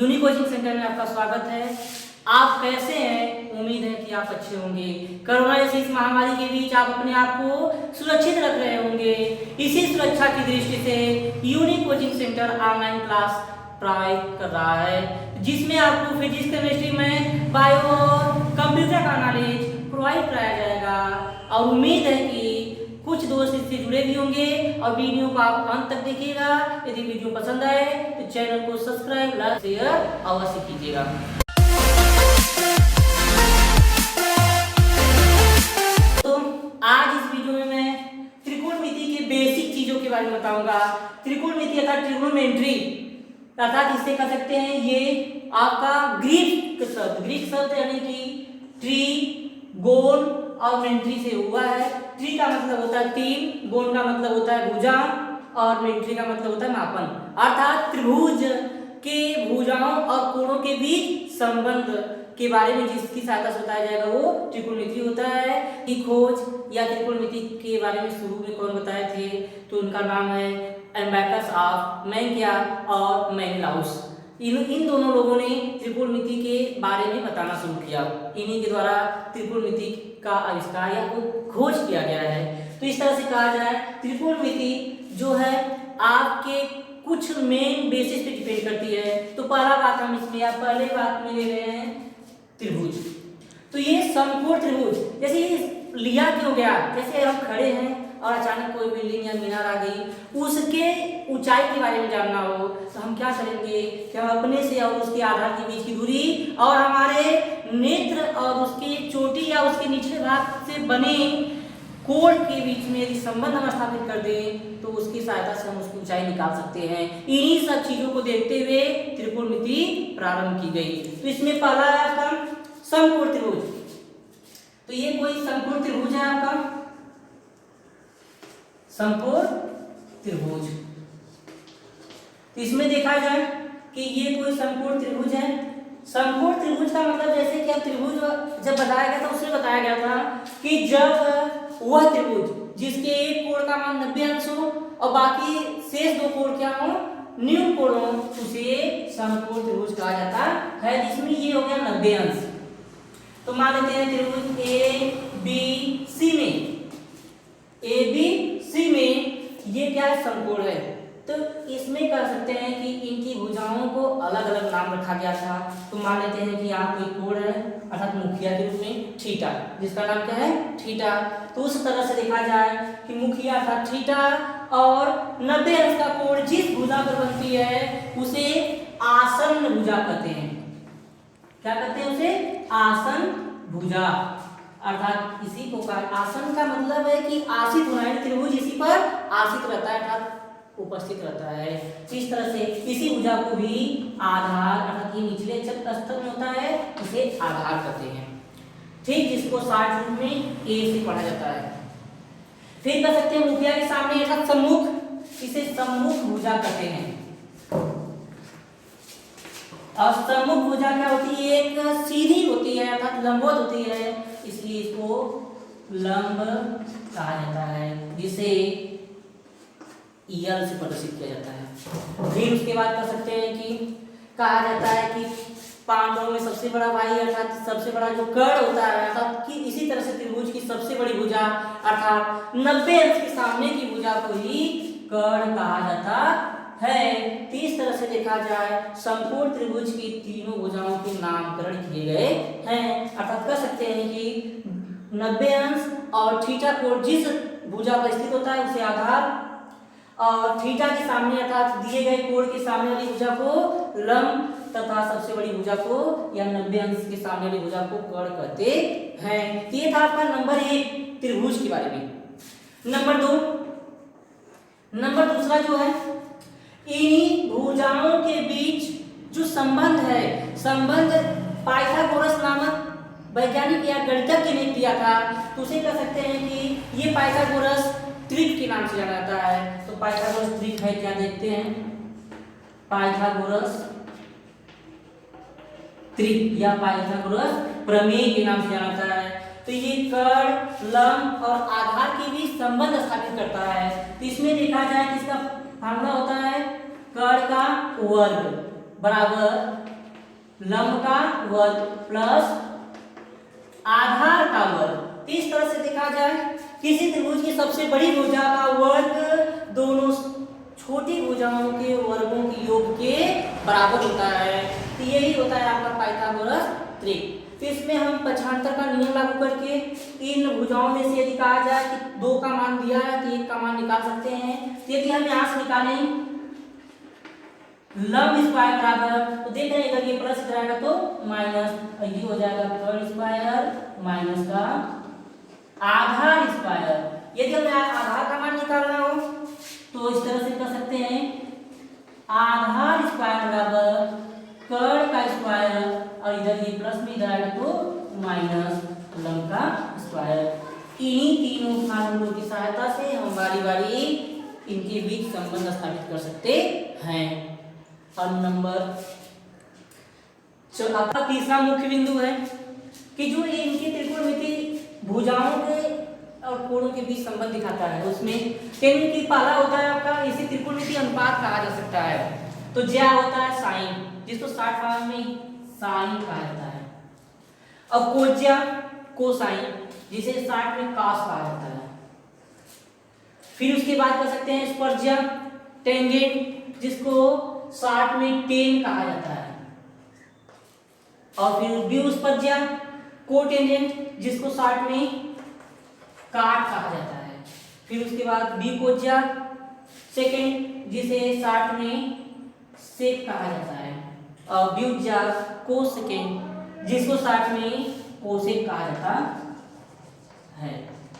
Unique coaching centre में आपका स्वागत है। आप कैसे हैं? उम्मीद है कि आप अच्छे होंगे। कोरोना जैसी इस महामारी के बीच आप अपने आप को सुरक्षित रख रहे होंगे। इसी सुरक्षा की दृष्टि से unique coaching centre online class provide कर रहा है, जिसमें आपको फिजिक्स, केमिस्ट्री में बायो और कंप्यूटर का नॉलेज प्रोवाइड कराया जाएगा। और उम्मीद है कि कुछ दोस्त इससे जुड़े भी होंगे और वीडियो को आप अंत तक देखिएगा। यदि वीडियो पसंद आए तो चैनल को सब्सक्राइब, लाइक, शेयर अवश्य कीजिएगा। तो आज इस वीडियो में मैं त्रिकोणमिति के बेसिक चीजों के बारे में बताऊंगा। त्रिकोणमिति अर्थात ट्रिग्नोमेट्री अर्थात इसे कह सकते हैं ये आपका ग्रीक शब्द यानी कि ट्री, गोल और मेंट्री से हुआ है। ट्री का मतलब होता है तीन, गोल का मतलब होता है भुजा और मेंट्री का मतलब होता है मापन। अर्थात त्रिभुज के भुजाओं और कोणों के बीच संबंध के बारे में जिसकी सहायता से बताया जाएगा वो त्रिकोणमिति होता है। की खोज या त्रिकोणमिति के बारे में शुरू में कौन बताए थे? तो उनका नाम है एम्बैकस ऑफ मैंकिया और मेनेलाउस। इन दोनों लोगों ने त्रिकोणमिति के बारे में बताना शुरू किया। इन्हीं के द्वारा त्रिकोणमिति का आविष्कार या खोज किया गया है। तो इस तरह से कहा जाए त्रिकोणमिति जो है आपके कुछ मेन बेसिस पे डिपेंड करती है। तो पहला बात हम इसमें या पहले बात में ले रहे हैं त्रिभुज। तो ये समकोण त्रिभुज जैसे लिया क्यों गया? जैसे हम खड़े हैं और अचानक कोई बिल्डिंग या मीनार आ गई, उसके ऊंचाई के बारे में जानना हो तो हम क्या करेंगे कि हम अपने से और उसके आधार के बीच की दूरी और हमारे नेत्र और उसके चोटी या उसके निचले भाग से बने कोण के बीच में यदि संबंध हम स्थापित कर दें तो उसकी सहायता से हम उसकी ऊंचाई निकाल सकते हैं। इन्हीं सब चीजों को देखते हुए त्रिकोणमिति प्रारंभ की गई। तो इसमें पहला है आपका समकोण त्रिभुज। तो ये कोई समकोण त्रिभुज है आपका समकोण त्रिभुज। इसमें देखा जाए कि ये कोई समकोण त्रिभुज है। समकोण त्रिभुज का मतलब जैसे कि त्रिभुज जब बताया गया था उसमें बताया गया था कि जब वह त्रिभुज जिसके एक कोण का मान 90 अंश हो और बाकी शेष दो कोण क्या हो, न्यून कोण हो, उसे समकोण त्रिभुज कहा जाता है। जिसमें ये हो गया 90 अंश। तो मान लेते हैं त्रिभुज ए बी सी में ये क्या है? समकोण है। तो इसमें कह सकते हैं कि इनकी भुजाओं को अलग अलग नाम रखा गया था। तो मान लेते हैं कि यहाँ कोई कोण है अर्थात मुखिया के रूप में थीटा, जिसका नाम क्या है? थीटा। तो उस तरह से देखा जाए कि मुखिया था थीटा और 90 अंश का कोण जिस भुजा पर बनती है उसे आसन्न भुजा कहते हैं। क्या कहते हैं उसे? आसन्न भुजा। अर्थात इसी को आसन का मतलब है कि आसित होना है। त्रिभुज इसी पर आसित रहता है अर्थात उपस्थित रहता है। इस तरह से इसी भुजा को भी आधार अर्थात ये निचले स्तर में होता है, इसे आधार कहते हैं। ठीक, जिसको शार्ट रूप में ए से पढ़ा जाता है। फिर कह सकते हैं मुखिया के सामने अर्थात सम्मुख, इसे सम्मुख भुजा कहते हैं। और सम्मुख भुजा क्या होती है? एक सीधी होती है अर्थात लंबवत होती है, इसलिए इसको लंब कहा जाता है, जिसे यल से प्रदर्शित किया जाता है। फिर उसके बाद कह सकते हैं कि कहा जाता है कि पांडवों में सबसे बड़ा भाई अर्थात सबसे बड़ा जो कर्ण होता है अर्थात कि इसी तरह से त्रिभुज की सबसे बड़ी भुजा अर्थात 90 अंश के सामने की भुजा को ही कर्ण कहा जाता है। इस तरह से देखा जाए समकोण त्रिभुज की तीनों भुजाओं के नामकरण किए गए हैं। अर्थात कह सकते हैं कि 90 अंश और थीटा कोण जिस भुजा पर स्थित होता है उसे आधार और थीटा के सामने अर्थात दिए गए कोण के सामने वाली भुजा को लंब तथा सबसे बड़ी भुजा को या 90 अंश के सामने वाली भुजा को कर्ण कहते हैं। ये था आपका नंबर 1 त्रिभुज के बारे में। नंबर दूसरा जो है इन्हीं भुजाओं के बीच जो संबंध है, संबंध पाइथागोरस नामक वैज्ञानिक या गणितज्ञ ने किया था। तो उसे कह सकते हैं कि ये पाइथागोरस त्रिक के नाम से जाना जाता है। तो पाइथागोरस त्रिक है क्या? देखते हैं। पाइथागोरस त्रिक या पाइथागोरस प्रमेय के नाम से जाना जाता है। तो ये कर्ण, लंब और आधार के बीच संबंध स्थापित करता है। तो इसमें देखा जाए कि इसका फार्मूला होता है कर्ण का वर्ग बराबर लंब का वर्ग प्लस आधार का वर्ग। इस तरह से देखा जाए किसी त्रिभुज की सबसे बड़ी भुजा का वर्ग दोनों छोटी भुजाओं के वर्गों के योग के बराबर होता है। तो यही होता है आपका पाइथागोरस त्रिक। तो इसमें हम पक्षांतर का नियम लागू करके इन भुजाओं में से यदि कहा जाए कि 2 का मान दिया है तो 1 का मान निकाल सकते हैं। तो यदि हम यहाँ से निकालें लंब स्क्वायर बराबर, तो देख रहे हैं अगर ये प्लस इधर आएगा तो माइनस, ये हो जाएगा कर्ण स्क्वायर माइनस का आधार स्क्वायर। यदि हमें आधार का मान निकालना हो तो इस तरह से कर सकते हैं, आधार स्क्वायर बराबर कर्ण का स्क्वायर, और इधर ये प्लस में इधर आएगा तो माइनस लंब का स्क्वायर। इन्हीं तीनों फार्मूलों की सहायता से हम बारी बारी इनके बीच संबंध स्थापित कर सकते हैं। और नंबर आपका तीसरा मुख्य बिंदु है कि जो ये इनकी त्रिकोणमिति भुजाओं के और कोणों के बीच संबंध दिखाता है। उसमें कि पहला होता है आपका इसे त्रिकोणमिति अनुपात कहा जा सकता है। तो ज्या होता है साइन, जिसको 60 भाग में साइन कहा जाता है, और कोज्या कोसाइन, जिसे 60 में कॉस कहा जाता है। फिर उसके बाद कर सकते हैं स्पर्ज्या टेंजेंट, जिसको 60 में टेन कहा जाता है, और फिर व्युत्पज्या कोटेंजेंट, जिसको 60 में काट कहा जाता है। फिर उसके बाद बिकोज्या सेकेंड, जिसे 60 में सेक कहा जाता है, और व्युज्या कोसेकेंड, जिसको 60 में कोसेक कहा जाता है।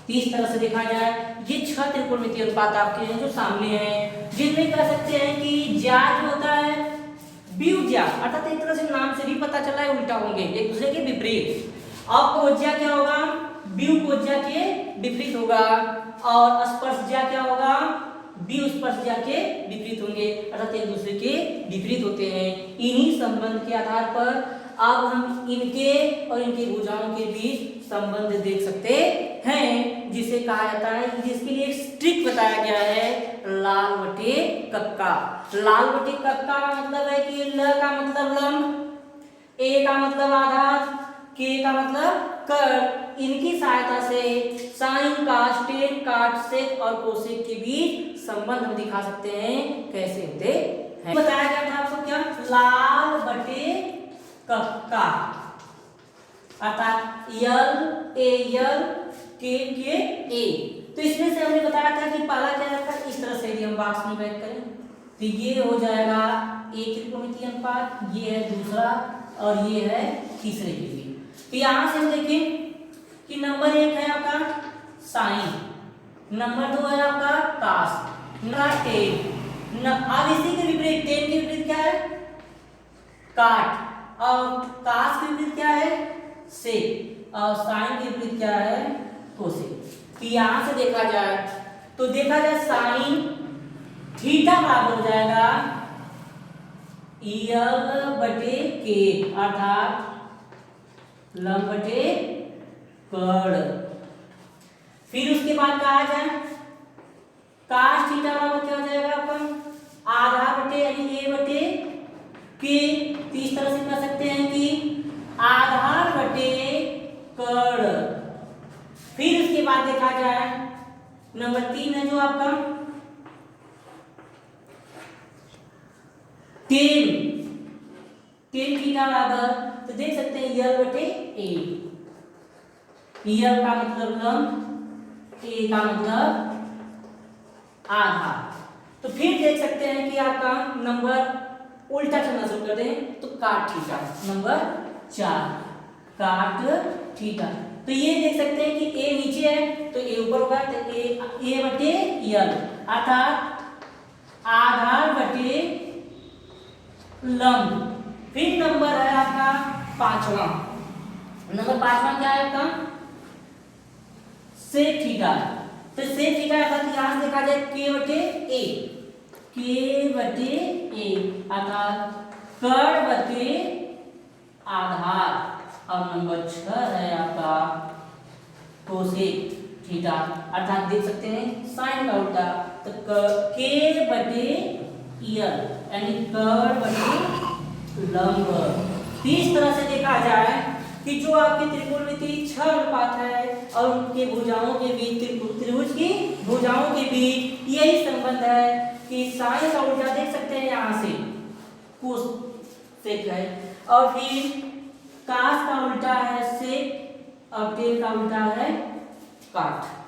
इस तरह से देखा जाए ये 6 त्रिकोणमितीय अनुपात आपके हैं जो सामने हैं, जिनमें कह सकते हैं कि ज्या जो होता है व्युज्या, अर्थात एक तरह से नाम से भी पता चला है उल्टा होंगे एक दूसरे के विपरीत। और कोज्या क्या होगा, व्युकोज्या के विपरीत होगा, और स्पर्शज्या क्या होगा, व्युस्पर्शज्या के विपरीत होंगे, अर्थात एक दूसरे के विपरीत होते हैं। इन्हीं संबंध के आधार पर अब हम इनके और इनकी भुजाओं के बीच संबंध देख सकते हैं, जिसे कहा जाता है, जिसके लिए एक ट्रिक बताया गया है लाल बटे कक्का। लाल बटे कक्का का मतलब है कि ल का मतलब लंब, ए का मतलब आधार, के का मतलब कर्ण। इनकी सहायता से साइन काट टेन काट सेक और कोसेक के बीच संबंध हम दिखा सकते हैं। कैसे होते हैं बताया गया था आपको, क्या लाल बटे कक्का, अर्थात यल ए यल के ए। तो इसमें से हमने बताया था कि पहला क्या था, इस तरह से यदि हम बॉक्स में बैठ करें तो ये हो जाएगा एक त्रिकोणमितीय अनुपात, ये है दूसरा और ये है तीसरे के लिए। तो यहां से हम देखें कि नंबर 1 है आपका साइन, नंबर 2 है आपका कास, नंबर टेन। अब इसी के विपरीत टेन के विपरीत क्या है, काट, और कास के विपरीत क्या है, सेक, और साइन के विपरीत क्या है, कोसेक। तो यहां से देखा जाए तो देखा जाए साइन थीटा बराबर हो जाएगा यल बटे के, अर्थात लंब बटे कर्ण। फिर उसके बाद कहा जाए कास थीटा बराबर क्या हो जाएगा अपन आधार बटे यानी ए बटे के। तो इस तरह से कर सकते हैं कि आधार बटे कर्ण। फिर उसके बाद देखा जाए नंबर 3 है जो आपका टेन थीटा बराबर, तो देख सकते हैं यल बटे ए, यल का मतलब लंब, ए का मतलब आधा। तो फिर देख सकते हैं कि आपका नंबर उल्टा चलना शुरू कर दें तो काट थीटा, नंबर 4 काट थीटा। तो ये देख सकते हैं कि ए नीचे है तो ए ऊपर होगा, तो ए बटे यल, अर्थात आधार बटे लंब। फिर नंबर है आपका 5वां, नंबर 5वां क्या है आपका सेक थीटा। तो सेक थीटा अर्थात यहां से देखा जाए के बटे ए, के बटे ए, अर्थात कर्ण बटे आधार। और नंबर 6 है आपका कोसेक थीटा, अर्थात देख सकते हैं साइन का उल्टा, तो के बटे यल यानी कर्ण बटे लंब। इस तरह से देखा जाए कि जो आपकी त्रिकोणमिति 6 अनुपात है और उनके भुजाओं के बीच, त्रिभुज की भुजाओं के बीच यही संबंध है कि साइन का उल्टा देख सकते हैं यहाँ से कोस सेक है, और फिर कास का उल्टा है सेक और टेन का उल्टा है काट।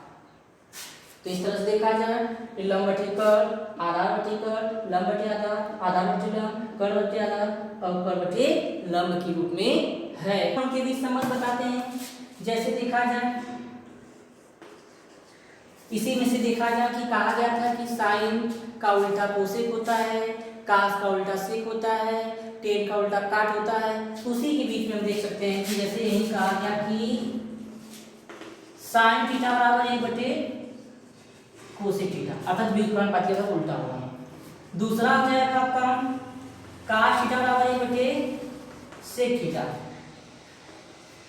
तो इस तरह से देखा जाए लंब बटे कर्ण, आधार बटे कर्ण, लंब बटे आधार, आधार बटे लंब, कर्ण बटे आधार और कर्ण बटे लंब के रूप में है। उनके बीच संबंध बताते हैं। जैसे देखा जाए इसी में से देखा जाए कि कहा गया था कि साइन का उल्टा कोसेक होता है, कास का उल्टा सेक होता है, टेन का उल्टा काट होता है। उसी के बीच में हम देख सकते हैं कि जैसे यही कहा गया कि साइन थीटा बराबर 1 बटे कोसेक थीटा, अर्थात व्युत्क्रमानुपाती का उल्टा होगा। दूसरा हो जाएगा आपका कास थीटा बराबर 1 बटे सेक थीटा,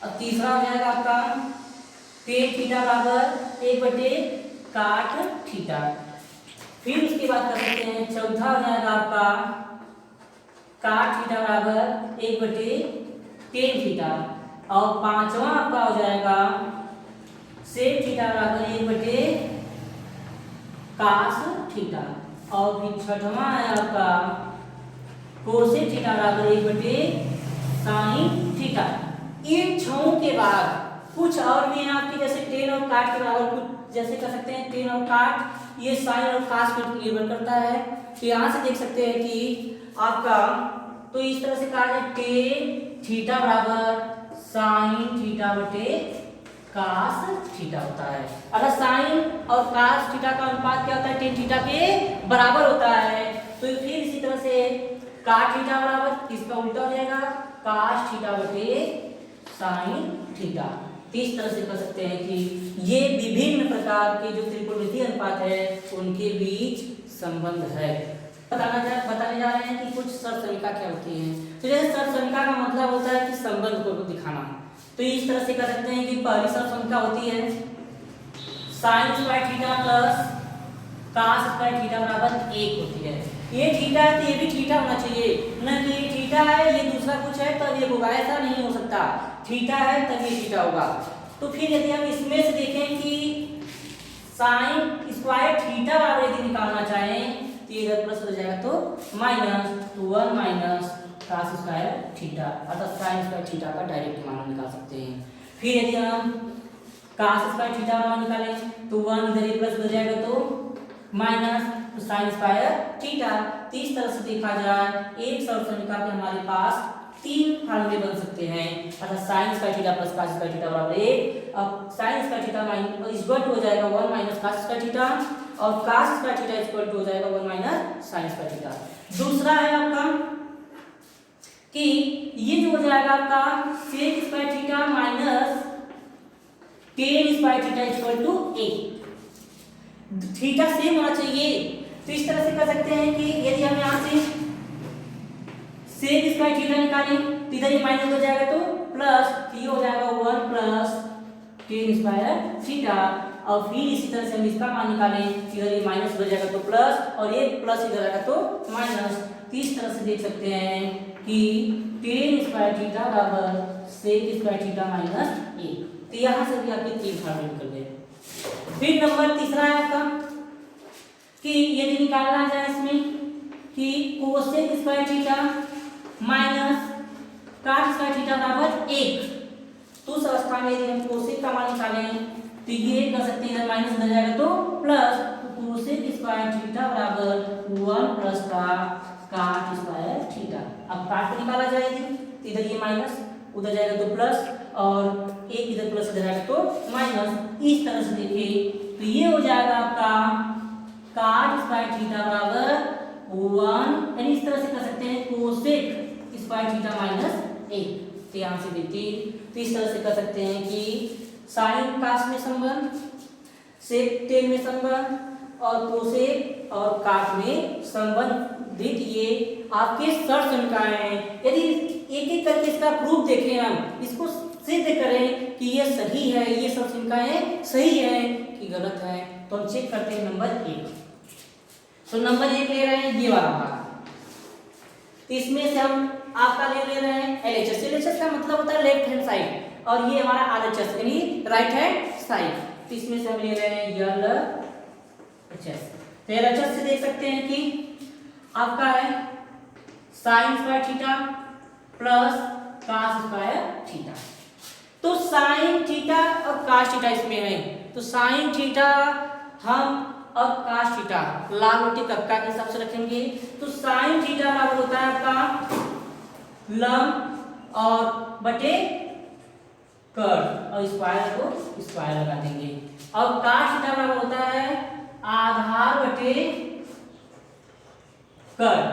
और तीसरा हो जाएगा आपका टेन थीटा बराबर 1 बटे काट थीटा। फिर उसके बाद कर सकते हैं चौथा हो जाएगा आपका काट थीटा बराबर 1 बटे टेन थीटा, और पांचवा आपका हो जाएगा सेक थीटा बराबर 1 बटे कास थीटा, और फिर छठवां है आपका कोसेक थीटा बराबर 1 बटे साइन थीटा। इन छहों के बाद कुछ और भी हैं आपके, जैसे टेन और काट के बराबर कुछ जैसे कर सकते हैं टेन और काट, ये साइन और कास पर निर्भर करता है। तो यहाँ से देख सकते हैं कि आपका, तो इस तरह से कहा जाए टेन थीटा बराबर साइन थीटा बटे कास थीटा होता है। अगर साइन और कास थीटा का अनुपात क्या होता है, टेन थीटा के बराबर होता है। तो फिर इसी तरह से काट थीटा बराबर इसका उल्टा हो जाएगा कास थीटा बटे साइन थीटा। इस तरह से कर सकते हैं कि ये विभिन्न प्रकार के जो त्रिकोणमितीय अनुपात है उनके बीच संबंध है। बताने जा रहे हैं कि कुछ सर्वसमीका क्या होती है। तो जैसे सर्वसमीका का मतलब होता है कि संबंध को दिखाना। तो इस तरह से कर सकते हैं कि पहली सर्वसमीका होती है sine square theta plus cos square theta बराबर 1 होती है। ये थीटा है तो ये भी थीटा होना चाहिए, न कि ये थीटा है ये दूसरा कुछ है तब ये होगा, ऐसा नहीं हो सकता। थीटा है तब ये थीटा होगा। तो फिर यदि हम इसमें से देखें कि साइन स्क्वायर थीटा बराबर यदि निकालना चाहें तो ये इधर प्लस हो जाएगा तो minus 1 minus cos square theta, अर्थात साइन स्क्वायर थीटा का डायरेक्ट मान निकाल सकते हैं। फिर यदि हम कास स्क्वायर थीटा मान निकालें तो 1 इधर ये प्लस हो जाएगा तो माइनस साइन स्क्वायर थीटा। इस तरह से देखा जाए एक सर्वसमीका पे हमारे पास 3 फार्मूले बन सकते हैं, अर्थात sine square theta plus cos square theta बराबर 1। अब sine square theta minus equal to हो जाएगा 1 माइनस कास स्क्वायर थीटा, और cos square theta equal to हो जाएगा 1 माइनस साइन स्क्वायर थीटा। दूसरा है आपका कि ये जो हो जाएगा आपका sec square theta minus tan square theta equal to 1। Theta same होना चाहिए। तो इस तरह से कर सकते हैं कि यदि हम यहाँ से सेक स्क्वायर थीटा निकालें तो इधर ये माइनस हो जाएगा तो प्लस, तो ये हो जाएगा 1 प्लस टेन स्क्वायर थीटा, और फिर इसी तरह से हम इसका मान निकालें इधर ये माइनस हो जाएगा तो प्लस, और ये प्लस इधर आएगा तो माइनस। तो इस तरह से देख सकते हैं कि टेन स्क्वायर थीटा बराबर सेक स्क्वायर थीटा माइनस 1। तो यहाँ से भी आपके 3 फार्मूले निकल गए। फिर नंबर तीसरा है आपका कि यदि निकालना जाए इसमें कि कोसेक स्क्वायर थीटा माइनस काट स्क्वायर थीटा बराबर 1, तो उस अवस्था में यदि हम कोसेक का मान निकालें तो ये कर सकते हैं इधर माइनस हो जाएगा तो प्लस, तो कोसेक स्क्वायर थीटा बराबर 1 प्लस का काट स्क्वायर थीटा। अब काट को निकाला जाएगा तो इधर ये माइनस उधर जाएगा तो प्लस, और एक इधर प्लस इधर जाएगा तो माइनस। इस तरह से देखिए तो ये हो जाएगा आपका काट स्क्वायर थीटा बराबर 1, यानी इस तरह से कर सकते हैं कोसेक स्क्वायर थीटा माइनस 1। तो यहाँ से देखिए तो इस तरह से कर सकते हैं कि साइन कास में संबंध, सेक टेन में संबंध, और कोसेक और काट में संबंधित ये आपके सर्वसमीकाएं हैं। यदि एक एक करके इसका प्रूफ देखें, हम इसको सिद्ध करें कि ये सही है, ये सर्वसमीकाएं सही है कि गलत है, तो हम चेक करते हैं नंबर 1। तो नंबर 1 ले रहे हैं ये वाला भाग, तो इसमें से हम आपका ले रहे हैं LHS। LHS का मतलब होता है लेफ्ट हैंड साइड और ये हमारा RHS यानी राइट हैंड साइड। तो इसमें से हम ले रहे हैं LHS। तो LHS से देख सकते हैं कि आपका है sine square theta plus cos square theta. तो साइन थीटा और कॉस थीटा इसमें है, तो साइन थीटा हम और कॉस थीटा लाल रोटी कक्का के हिसाब से रखेंगे। तो साइन थीटा बराबर होता है आपका लंब और बटे कर्ड और स्क्वायर को स्क्वायर लगा देंगे, और कॉस थीटा बराबर होता है आधार बटे कर्ड,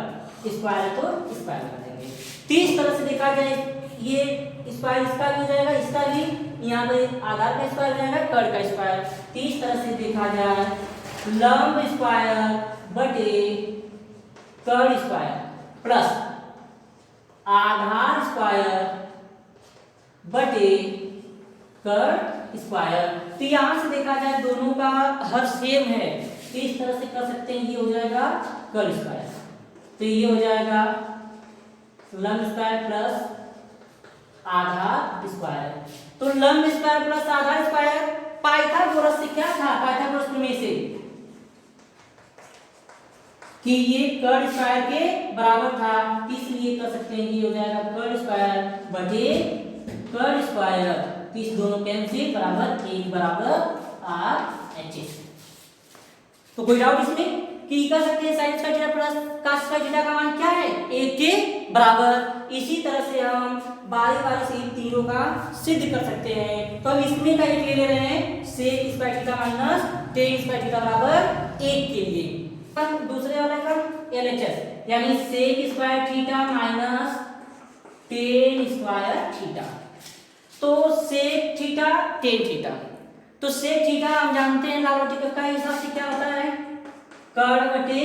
स्क्वायर को स्क्वायर लगा देंगे। तो इस तरह से देखा जाए ये स्क्वायर इसका भी हो जाएगा, इसका भी, यहाँ पे आधार का स्क्वायर हो जाएगा, कर्ड का स्क्वायर। तो इस तरह से देखा जाए लंब स्क्वायर बटे कर्ड स्क्वायर प्लस आधार स्क्वायर बटे कर्ड स्क्वायर। तो यहाँ से देखा जाए दोनों का हर सेम है, तो इस तरह से कर सकते हैं, ये हो जाएगा कर्ड स्क्वायर, तो ये हो जाएगा लंब स्क्वायर प्लस आधार स्क्वायर। तो लंब स्क्वायर प्लस आधार स्क्वायर पाइथागोरस से क्या था, पाइथागोरस प्रमेय से कि ये कर्ड स्क्वायर के बराबर था, इसलिए कर सकते हैं कि हो जाएगा कर्ड स्क्वायर बटे कर्ड स्क्वायर। इस दोनों कैंसिल बराबर 1 बराबर RHS। तो कोई डाउट इसमें कि कर सकते हैं sign square theta plus cos square theta का मान क्या है 1 के बराबर। इसी तरह से हम बारी बारी से इन तीनों का सिद्ध कर सकते हैं। तो हम इसमें का एक ले रहे हैं sec square theta minus tan square theta बराबर 1 के लिए। हम दूसरे वाला का LHS यानी sec square theta minus tan square theta. तो सेक थीटा टेन थीटा, तो सेक थीटा हम जानते हैं लाल रोटी का हिसाब से क्या होता है कर्ड बटे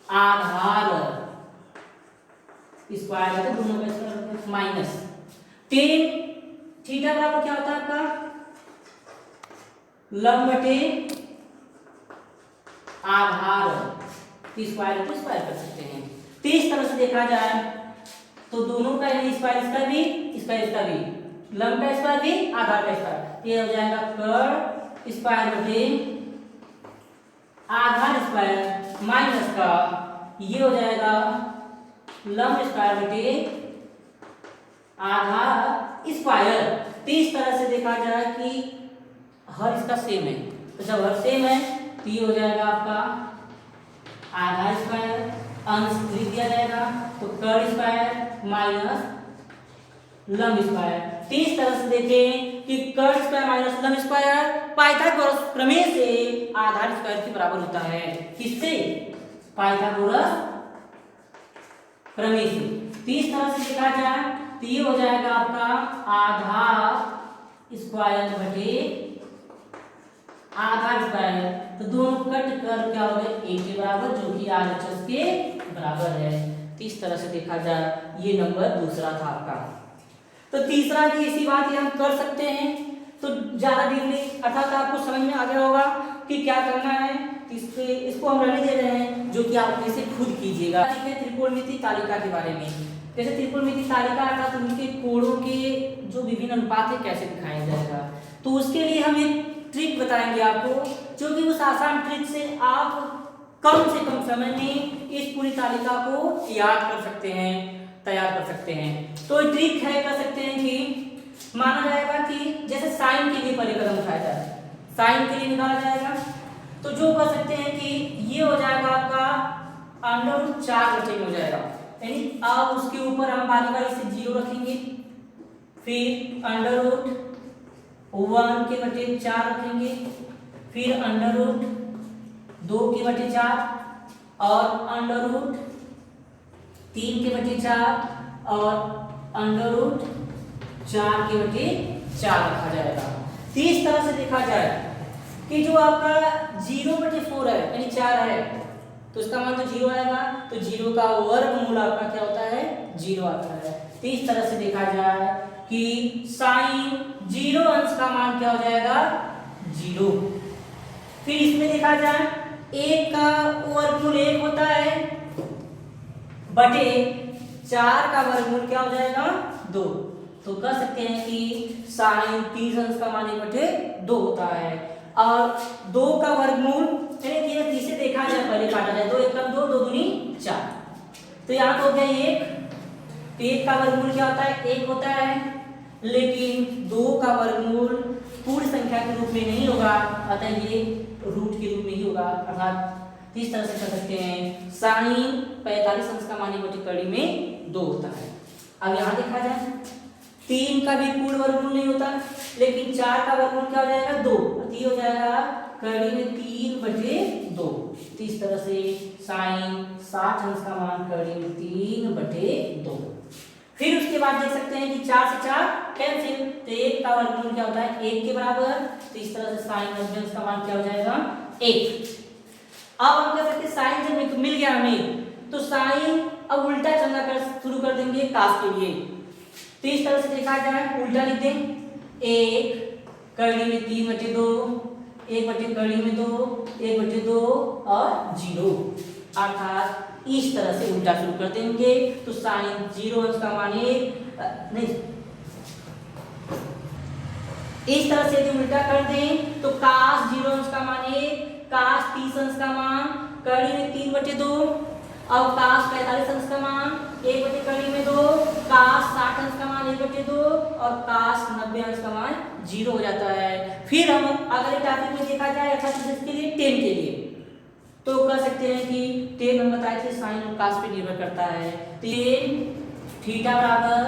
आधार स्क्वायर बटे दोनों का स्क्वायर माइनस टेन थीटा बराबर क्या होता है आपका लंब बटे आधार स्क्वायर को स्क्वायर कर सकते हैं। तो इस तरह से देखा जाए तो दोनों का स्क्वायर इसका भी इसका भी लंब का स्क्वायर भी आधार का स्क्वायर, ये हो जाएगा कर्ड स्क्वायर बटे आधार स्क्वायर माइनस का ये हो जाएगा लंब स्क्वायर बटे आधार स्क्वायर। तो इस तरह से देखा जाए कि हर इसका सेम है, तो जब हर सेम है तो ये हो जाएगा आपका आधार स्क्वायर अंश लिख दिया जाएगा, तो कर्ड स्क्वायर माइनस लंब स्क्वायर। तो इस तरह से देखें कि कर्ड स्क्वायर माइनस लंब स्क्वायर पाइथागोरस प्रमेय से आधार स्क्वायर के बराबर होता है। किससे? पाइथागोरस प्रमेय से। तो इस तरह से देखा जाए तो ये हो जाएगा आपका आधार स्क्वायर बटे आधार स्क्वायर, तो दोनों कट कर क्या हो गए 1 के बराबर, जो कि RHS के बराबर है। तो इस तरह से देखा जाए ये नंबर दूसरा था आपका। तो तीसरा भी इसी बात ही हम कर सकते हैं। तो ज्यादा डीपली अर्थात आपको समझ में आ गया होगा कि क्या करना है। इसको हम रहने दे रहे हैं, जो कि आप इसे खुद कीजिएगा। ठीक है, त्रिकोणमिति तालिका के बारे में, जैसे त्रिकोणमिति तालिका अर्थात उनके कोणों के जो विभिन्न अनुपात है कैसे दिखाया जाएगा, तो उसके लिए हम एक ट्रिक बताएंगे आपको, जो कि उस आसान ट्रिक से आप कम से कम समय में इस पूरी तालिका को याद कर सकते हैं, तैयार कर सकते हैं। तो ट्रिक है, कर सकते हैं कि माना जाएगा कि जैसे साइन के लिए पहले कदम उठाया जाए, साइन के लिए निकाला जाएगा, तो जो कर सकते हैं कि ये हो जाएगा आपका √4 हो जाएगा, यानी अब उसके ऊपर हम बारी बारी से 0 रखेंगे, फिर √1 के बटे 4 रखेंगे, फिर √2 के बटे 4 और √3 के बटे 4 और √4 के बटे 4 रखा जाएगा। तो इस तरह से देखा जाए कि जो आपका 0/4 है यानी 4 है, तो इसका मान तो 0 आएगा, तो 0 का वर्गमूल आपका क्या होता है 0 आता है। तो इस तरह से देखा जाए कि साइन 0 अंश का मान क्या हो जाएगा 0। फिर इसमें देखा जाए 1 का वर्गमूल 1 होता है बटे 4 का वर्गमूल क्या हो जाएगा 2। तो कह सकते हैं कि साइन 30 अंश का मान 1/2 होता है। और 2 का वर्गमूल यानी कि इसे देखा जाए पहले काटा जाए 2 1 2 2 दूनी 4। तो यहाँ तो हो गया 1। तो 1 का वर्गमूल क्या होता है 1 होता है, लेकिन 2 का वर्गमूल पूर्ण संख्या के रूप में नहीं होगा, अतः ये रूट के रूप में ही होगा। अर्थात इस तरह से कह सकते हैं साइन 45 अंश का मान 1/2 में 2 होता है। अब यहाँ देखा जाए 3 का भी पूर्ण वर्गमूल नहीं होता, लेकिन 4 का वर्गमूल क्या हो जाएगा 2, तो हो जाएगा कड़ी में 3/2। तो इस तरह से साइन 60 अंश का मान कड़ी में 3/2। फिर उसके बाद देख सकते हैं कि 4 से 4 कैंसिल, तो 1 का वर्गमूल क्या होता है 1 के बराबर। तो इस तरह से साइन 90 अंश का मान क्या हो जाएगा 1। अब हम कह सकते हैं साइन जब मिल गया हमें, तो साइन अब उल्टा चलना शुरू कर देंगे कास के लिए। तो इस तरह से देखा जाए उल्टा लिख दें 1 कड़ी में 3/2, 1/कड़ी में 2, 1/2 और 0। अर्थात इस तरह से उल्टा शुरू कर देंगे। तो साइन 0 अंश का मान 1 नहीं, इस तरह से यदि उल्टा कर दें तो कास 0 अंश का मान 1, कास 30 अंश का मान कड़ी में 3/2, अब कास 45 अंश का मान 1/कड़ी में 2, कास 60 अंश का मान 1/2 और कास 90 अंश का मान 0 हो जाता है। फिर हम अगले टॉपिक में देखा जाए अर्थात इसके लिए 10 के लिए, तो कह सकते हैं कि 10 हम बताए थे साइन और कास पे निर्भर करता है। 10 थीटा बराबर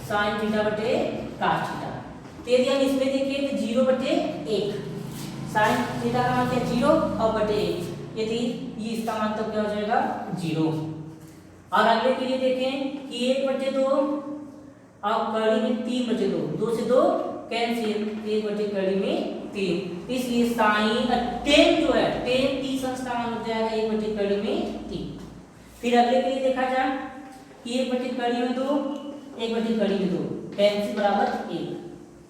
साइन थीटा बटे कास थीटा। तो यदि हम इसमें देखें तो 0/1 साइन थीटा का मान क्या 0 और बटे 1, यदि ये इसका मान तो क्या हो जाएगा 0। और अगले के लिए देखें कि 1/2 और कड़ी में 3/2, 2 से 2 कैंसिल, 1/कड़ी में 3, इसलिए साइन 10 जो है 10 30 अंश का मान हो जाएगा 1/कड़ी में 3। फिर अगले के लिए देखा जाए कि 1/कड़ी में 2, 1/कड़ी में 2 कैंसिल बराबर 1,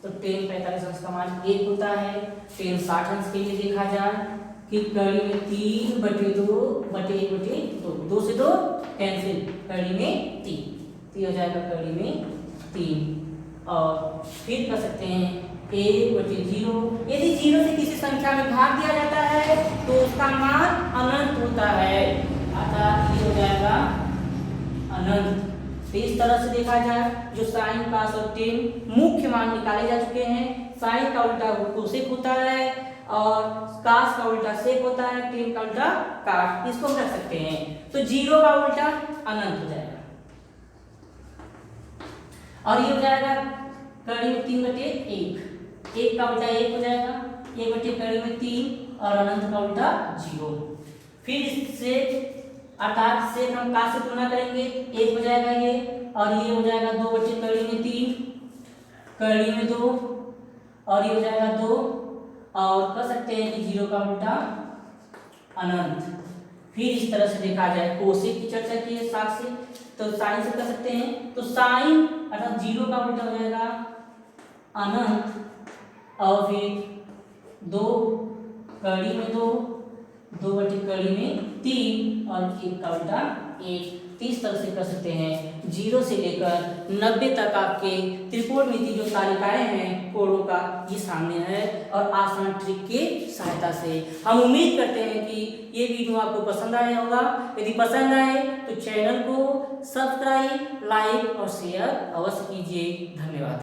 तो 10 45 अंश का मान 1 होता है। 10 60 अंश के लिए देखा जाए कि कड़ी में 3/2 बटे 1/2, 2 से 2 कैंसिल, कड़ी में 3, तो हो जाएगा कड़ी में 3। और फिर कर सकते हैं 1/0, यदि 0 से किसी संख्या में भाग दिया जाता है तो उसका मान अनंत होता है, अर्थात ये हो जाएगा अनंत। तो इस तरह से देखा जाए जो साइन कास और 10 मुख्य मान निकाले जा चुके हैं। साइन का उल्टा कोसेक होता है और कास का उल्टा सेक होता है, 10 का उल्टा काट, इसको हम रख सकते हैं। तो 0 का उल्टा अनंत हो जाएगा और ये हो जाएगा कड़ी में 3/1, 1 का उल्टा 1 हो जाएगा, 1/कड़ी में 3 और अनंत का उल्टा 0। फिर इससे अर्थात से हम का से तुलना करेंगे 1 हो जाएगा ये, और ये हो जाएगा 2/कड़ी में 3, कड़ी में 2 और ये हो जाएगा 2, और कह सकते हैं कि 0 का उल्टा अनंत। फिर इस तरह से देखा जाए कोसेक की चर्चा की है साथ से, तो साइन से कर सकते हैं। तो साइन अर्थात 0 का उल्टा हो जाएगा अनंत, और फिर 2 कड़ी में 2, 2/कड़ी में 3 और 1 का उल्टा 1। इस तरह से कर सकते हैं 0 से लेकर 90 तक आपके त्रिकोणमिति जो तालिकाएं हैं कोणों का ये सामने है, और आसान ट्रिक के सहायता से हम उम्मीद करते हैं कि ये वीडियो आपको पसंद आया होगा। यदि पसंद आए तो चैनल को सब्सक्राइब, लाइक और शेयर अवश्य कीजिए। धन्यवाद।